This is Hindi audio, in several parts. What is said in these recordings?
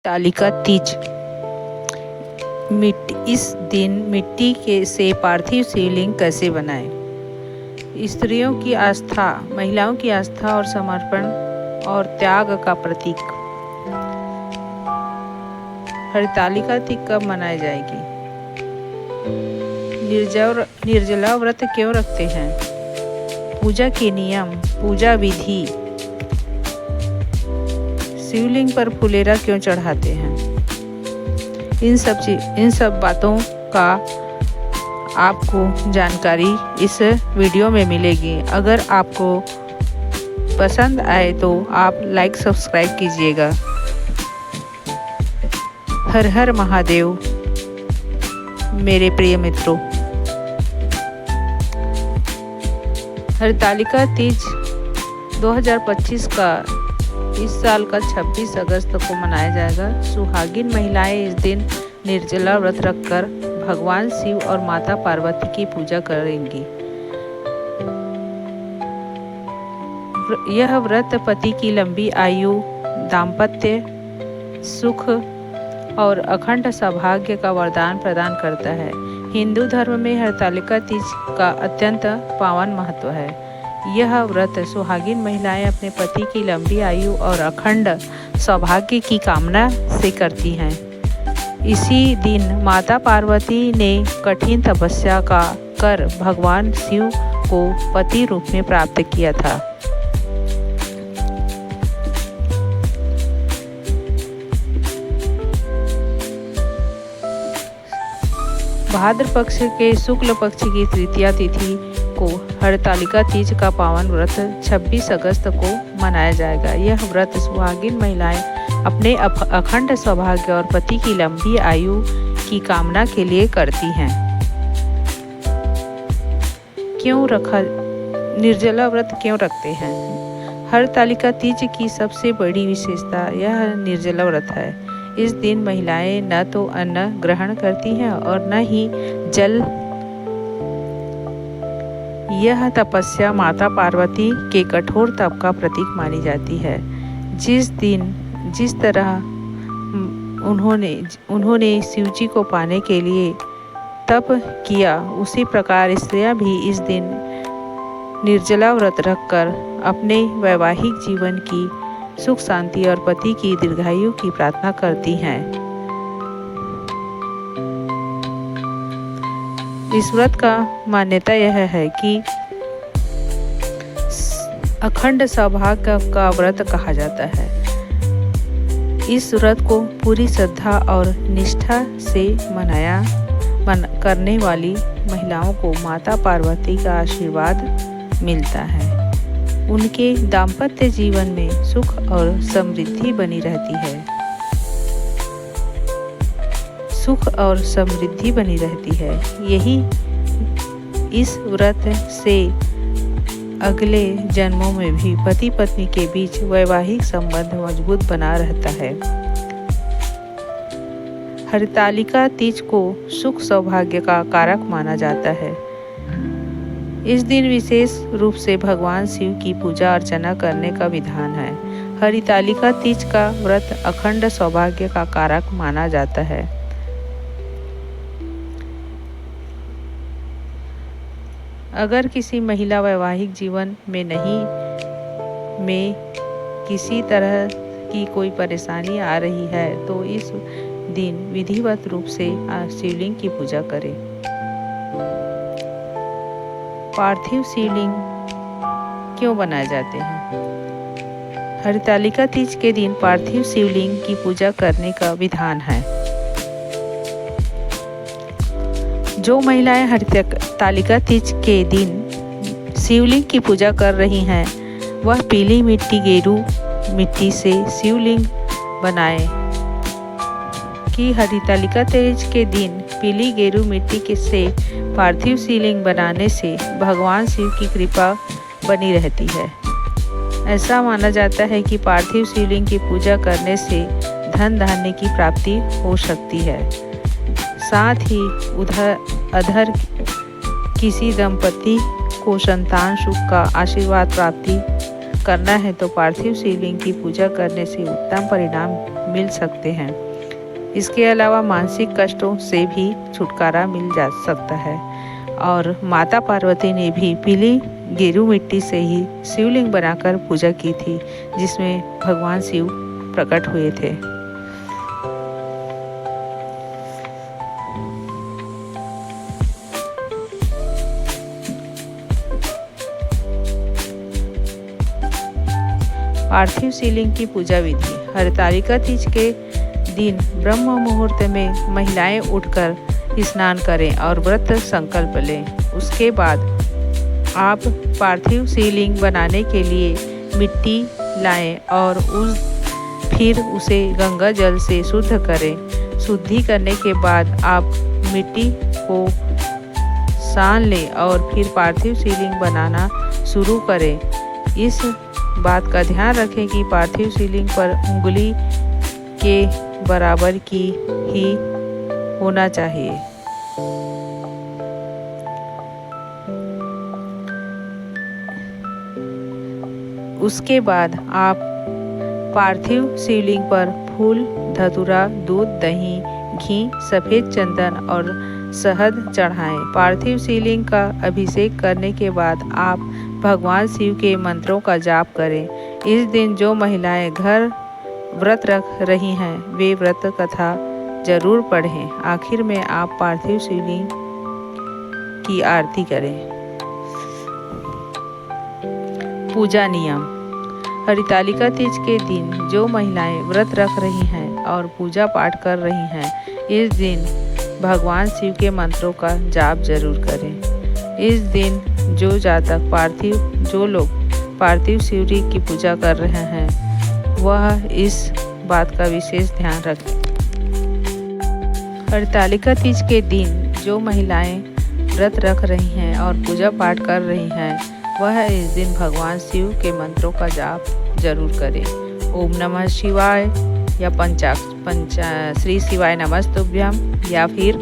हरतालिका तीज इस दिन मिट्टी के से पार्थिव शिवलिंग कैसे बनाएं? स्त्रियों की आस्था, महिलाओं की आस्था और समर्पण और त्याग का प्रतीक। हरतालिका तीज कब मनाई जाएगी? निर्जला व्रत क्यों रखते हैं? पूजा के नियम, पूजा विधि, शिवलिंग पर फुलेरा क्यों चढ़ाते हैं? इन सब बातों का आपको जानकारी इस वीडियो में मिलेगी। अगर आपको पसंद आए तो आप लाइक सब्सक्राइब कीजिएगा। हर हर महादेव मेरे प्रिय मित्रों। हरतालिका तीज 2025 का इस साल का 26 अगस्त को मनाया जाएगा। सुहागिन महिलाएं इस दिन निर्जला व्रत रखकर भगवान शिव और माता पार्वती की पूजा करेंगी। यह व्रत पति की लंबी आयु, दाम्पत्य सुख और अखंड सौभाग्य का वरदान प्रदान करता है। हिंदू धर्म में हरतालिका तीज का अत्यंत पावन महत्व है। यह व्रत सुहागिन महिलाएं अपने पति की लंबी आयु और अखंड सौभाग्य की कामना से करती हैं। इसी दिन माता पार्वती ने कठिन तपस्या कर भगवान शिव को पति रूप में प्राप्त किया था। भाद्र पक्ष के शुक्ल पक्ष की तृतीया तिथि को हरतालिका तीज का पावन व्रत 26 अगस्त को मनाया जाएगा। यह व्रत सुहागिन महिलाएं अपने अखंड सौभाग्य और पति की लंबी आयु की कामना के लिए करती हैं। निर्जला व्रत क्यों रखते हैं? हरतालिका तीज की सबसे बड़ी विशेषता यह निर्जला व्रत है। इस दिन महिलाएं न तो अन्न ग्रहण करती हैं और न ही जल। यह तपस्या माता पार्वती के कठोर तप का प्रतीक मानी जाती है। जिस तरह उन्होंने शिवजी को पाने के लिए तप किया, उसी प्रकार स्त्रियां भी इस दिन निर्जला व्रत रखकर अपने वैवाहिक जीवन की सुख शांति और पति की दीर्घायु की प्रार्थना करती हैं। इस व्रत का मान्यता यह है कि अखंड सौभाग्य का व्रत कहा जाता है। इस व्रत को पूरी श्रद्धा और निष्ठा से करने वाली महिलाओं को माता पार्वती का आशीर्वाद मिलता है। उनके दाम्पत्य जीवन में सुख और समृद्धि बनी रहती है। यही इस व्रत से अगले जन्मों में भी पति पत्नी के बीच वैवाहिक संबंध मजबूत बना रहता है। हरतालिका तीज को सुख सौभाग्य का कारक माना जाता है। इस दिन विशेष रूप से भगवान शिव की पूजा अर्चना करने का विधान है। हरतालिका तीज का व्रत अखंड सौभाग्य का कारक माना जाता है। अगर किसी महिला वैवाहिक जीवन में किसी तरह की कोई परेशानी आ रही है तो इस दिन विधिवत रूप से शिवलिंग की पूजा करें। पार्थिव शिवलिंग क्यों बनाए जाते हैं? हरतालिका तीज के दिन पार्थिव शिवलिंग की पूजा करने का विधान है। जो महिलाएं हरतालिका तीज के दिन शिवलिंग की पूजा कर रही हैं, वह पीली मिट्टी, गेरू मिट्टी से शिवलिंग बनाएं। कि हरतालिका तीज के दिन पीली गेरू मिट्टी से पार्थिव शिवलिंग बनाने से भगवान शिव की कृपा बनी रहती है। ऐसा माना जाता है कि पार्थिव शिवलिंग की पूजा करने से धन धान्य की प्राप्ति हो सकती है। साथ ही अधर किसी दंपति को संतान सुख का आशीर्वाद प्राप्ति करना है तो पार्थिव शिवलिंग की पूजा करने से उत्तम परिणाम मिल सकते हैं। इसके अलावा मानसिक कष्टों से भी छुटकारा मिल जा सकता है। और माता पार्वती ने भी पीली गेरू मिट्टी से ही शिवलिंग बनाकर पूजा की थी, जिसमें भगवान शिव प्रकट हुए थे। पार्थिव शिवलिंग की पूजा विधि। हरतालिका तीज के दिन ब्रह्म मुहूर्त में महिलाएं उठकर स्नान करें और व्रत संकल्प लें। उसके बाद आप पार्थिव शिवलिंग बनाने के लिए मिट्टी लाएं और फिर उसे गंगा जल से शुद्ध करें। शुद्धि करने के बाद आप मिट्टी को सान लें और फिर पार्थिव शिवलिंग बनाना शुरू करें। इस बात का ध्यान रखें कि पार्थिव शिवलिंग पर उंगली के बराबर की ही होना चाहिए। उसके बाद आप पार्थिव शिवलिंग पर फूल, धतूरा, दूध, दही, घी, सफ़ेद चंदन और शहद चढ़ाएं। पार्थिव शिवलिंग का अभिषेक करने के बाद आप भगवान शिव के मंत्रों का जाप करें। इस दिन जो महिलाएं घर व्रत रख रही हैं वे व्रत कथा जरूर पढ़ें। आखिर में आप पार्थिव शिवलिंग की आरती करें। पूजा नियम। हरितालिका तीज के दिन जो महिलाएं व्रत रख रही हैं और पूजा पाठ कर रही हैं, इस दिन भगवान शिव के मंत्रों का जाप जरूर करें। इस दिन जो लोग पार्थिव शिवलिंग की पूजा कर रहे हैं वह इस बात का विशेष ध्यान रखें। हरतालिका तीज के दिन जो महिलाएं व्रत रख रही हैं और पूजा पाठ कर रही हैं वह इस दिन भगवान शिव के मंत्रों का जाप जरूर करें। ओम नमः शिवाय या श्री शिवाय नमस्तुभ्यम या फिर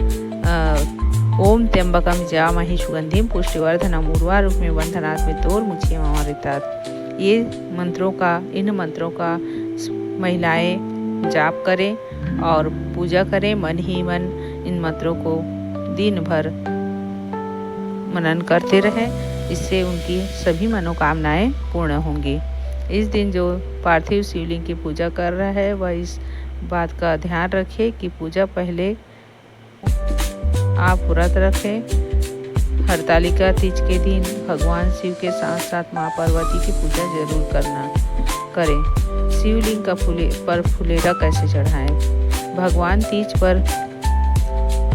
ओम त्र्यंबकम जयामहे सुगंधिम पुष्टिवर्धनम उर्वारुकमिव बन्धनात् मृत्योर्मुक्षीयमामृतात्। इन मंत्रों का महिलाएं जाप करें और पूजा करें। मन ही मन इन मंत्रों को दिन भर मनन करते रहें। इससे उनकी सभी मनोकामनाएं पूर्ण होंगी। इस दिन जो पार्थिव शिवलिंग की पूजा कर रहा है वह इस बात का ध्यान रखे कि पूजा पहले आप व्रत रखें। हरतालिका तीज के दिन भगवान शिव के साथ साथ माँ पार्वती की पूजा जरूर करें। शिवलिंग का पर फुलेरा कैसे चढ़ाएं? भगवान तीज पर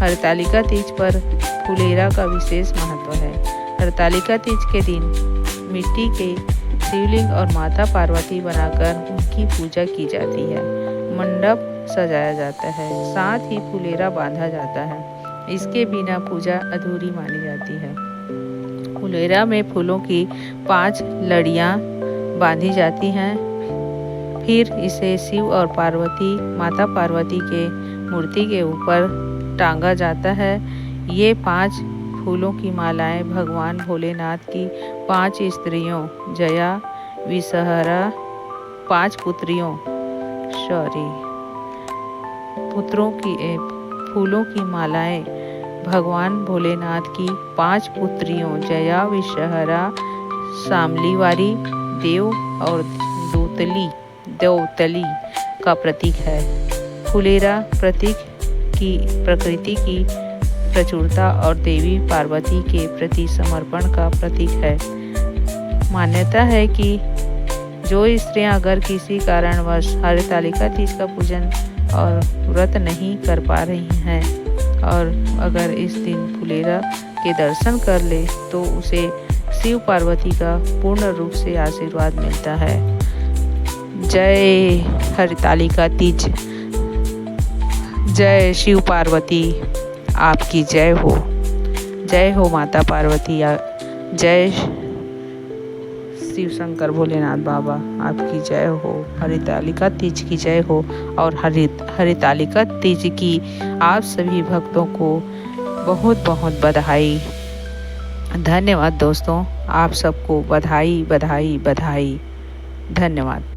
हरतालिका तीज पर फुलेरा का विशेष महत्व है। हरतालिका तीज के दिन मिट्टी के शिवलिंग और माता पार्वती बनाकर उनकी पूजा की जाती है। मंडप सजाया जाता है, साथ ही फुलेरा बांधा जाता है। इसके बिना पूजा अधूरी मानी जाती है। फुलेरा में फूलों की 5 लड़ियां बांधी जाती हैं। फिर इसे शिव और माता पार्वती के मूर्ति के ऊपर टांगा जाता है। ये 5 फूलों की मालाएं भगवान भोलेनाथ की 5 स्त्रियों जया, विषहरा, 5 फूलों की मालाएं भगवान भोलेनाथ की 5 पुत्रियों जया, विषहरा, शामलीवारी, देव और देवतली का प्रतीक है। फुलेरा प्रकृति की प्रचुरता और देवी पार्वती के प्रति समर्पण का प्रतीक है। मान्यता है कि जो स्त्रियां अगर किसी कारणवश हरतालिका तीज का पूजन और व्रत नहीं कर पा रही हैं और अगर इस दिन फुलेरा के दर्शन कर ले तो उसे शिव पार्वती का पूर्ण रूप से आशीर्वाद मिलता है। जय हरतालिका तीज, जय शिव पार्वती, आपकी जय हो माता पार्वती, जय शिव शंकर भोलेनाथ बाबा, आपकी जय हो। हरतालिका तीज की जय हो। और हरतालिका तीज की आप सभी भक्तों को बहुत बहुत बधाई। धन्यवाद दोस्तों, आप सबको बधाई बधाई बधाई। धन्यवाद।